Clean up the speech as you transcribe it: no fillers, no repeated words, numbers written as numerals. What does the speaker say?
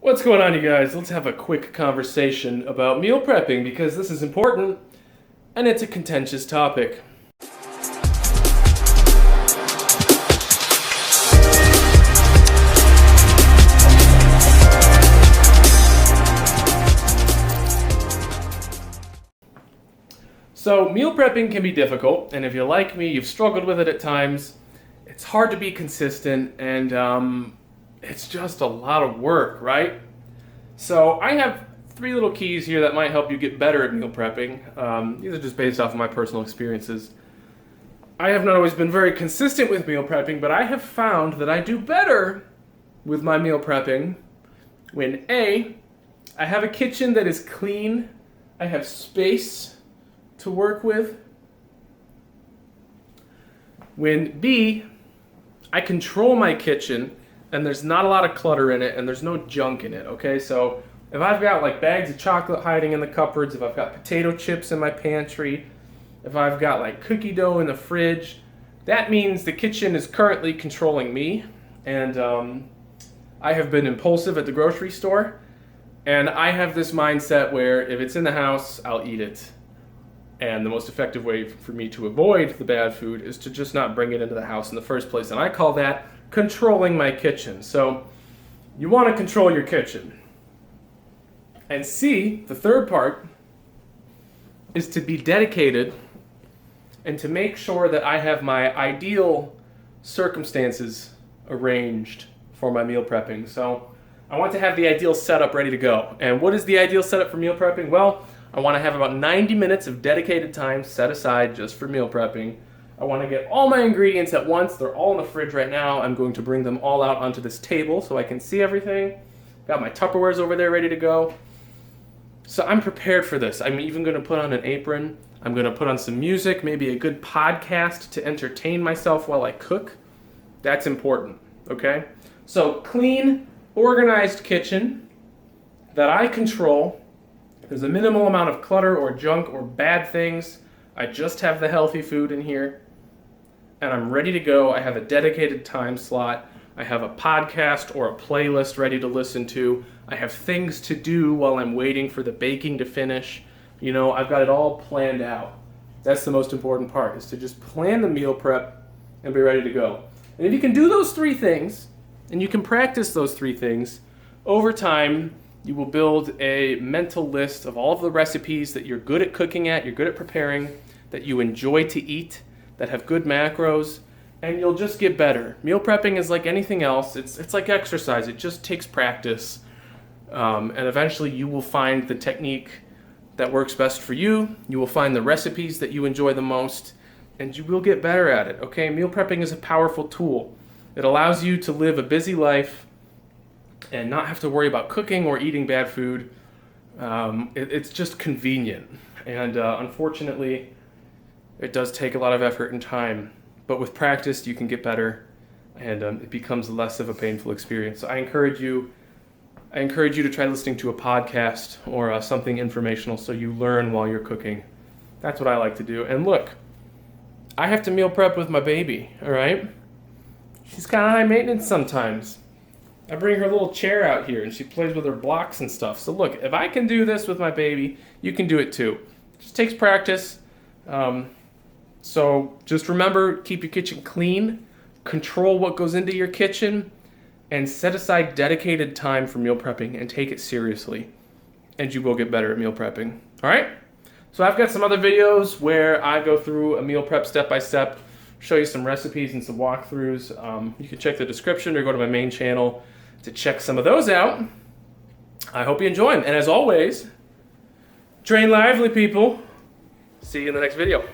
What's going on, you guys? Let's have a quick conversation about meal prepping because this is important and it's a contentious topic. So meal prepping can be difficult, and if you're like me, you've struggled with it at times. It's hard to be consistent, and it's just a lot of work, right? So I have 3 little keys here that might help you get better at meal prepping. These are just based off of my personal experiences. I have not always been very consistent with meal prepping, but I have found that I do better with my meal prepping when A, I have a kitchen that is clean, I have space to work with, when B, I control my kitchen and there's not a lot of clutter in it and there's no junk in it, okay? So if I've got like bags of chocolate hiding in the cupboards, if I've got potato chips in my pantry, if I've got like cookie dough in the fridge, that means the kitchen is currently controlling me, and I have been impulsive at the grocery store, and I have this mindset where if it's in the house, I'll eat it. And the most effective way for me to avoid the bad food is to just not bring it into the house in the first place. And I call that controlling my kitchen. So you want to control your kitchen. And C, the third part, is to be dedicated and to make sure that I have my ideal circumstances arranged for my meal prepping. So I want to have the ideal setup ready to go. And what is the ideal setup for meal prepping? Well, I want to have about 90 minutes of dedicated time set aside just for meal prepping. I want to get all my ingredients at once. They're all in the fridge right now. I'm going to bring them all out onto this table so I can see everything. Got my Tupperwares over there ready to go. So I'm prepared for this. I'm even going to put on an apron. I'm going to put on some music, maybe a good podcast to entertain myself while I cook. That's important, okay? So clean, organized kitchen that I control. There's a minimal amount of clutter or junk or bad things. I just have the healthy food in here, and I'm ready to go. I have a dedicated time slot. I have a podcast or a playlist ready to listen to. I have things to do while I'm waiting for the baking to finish. You know, I've got it all planned out. That's the most important part, is to just plan the meal prep and be ready to go. And if you can do those 3 things, and you can practice those 3 things, over time, you will build a mental list of all of the recipes that you're good at cooking at, you're good at preparing, that you enjoy to eat, that have good macros, and you'll just get better. Meal prepping is like anything else. It's like exercise. It just takes practice. And eventually you will find the technique that works best for you. You will find the recipes that you enjoy the most, and you will get better at it, okay? Meal prepping is a powerful tool. It allows you to live a busy life and not have to worry about cooking or eating bad food. It's just convenient. And unfortunately, it does take a lot of effort and time. But with practice, you can get better, and it becomes less of a painful experience. So I encourage you to try listening to a podcast or something informational so you learn while you're cooking. That's what I like to do. And look, I have to meal prep with my baby, all right? She's kind of high maintenance sometimes. I bring her little chair out here and she plays with her blocks and stuff. So look, if I can do this with my baby, you can do it too. It just takes practice. So just remember, keep your kitchen clean, control what goes into your kitchen, and set aside dedicated time for meal prepping and take it seriously. And you will get better at meal prepping. All right? So I've got some other videos where I go through a meal prep step by step, show you some recipes and some walkthroughs. You can check the description or go to my main channel to check some of those out. I hope you enjoy them. And as always, train lively, people. See you in the next video.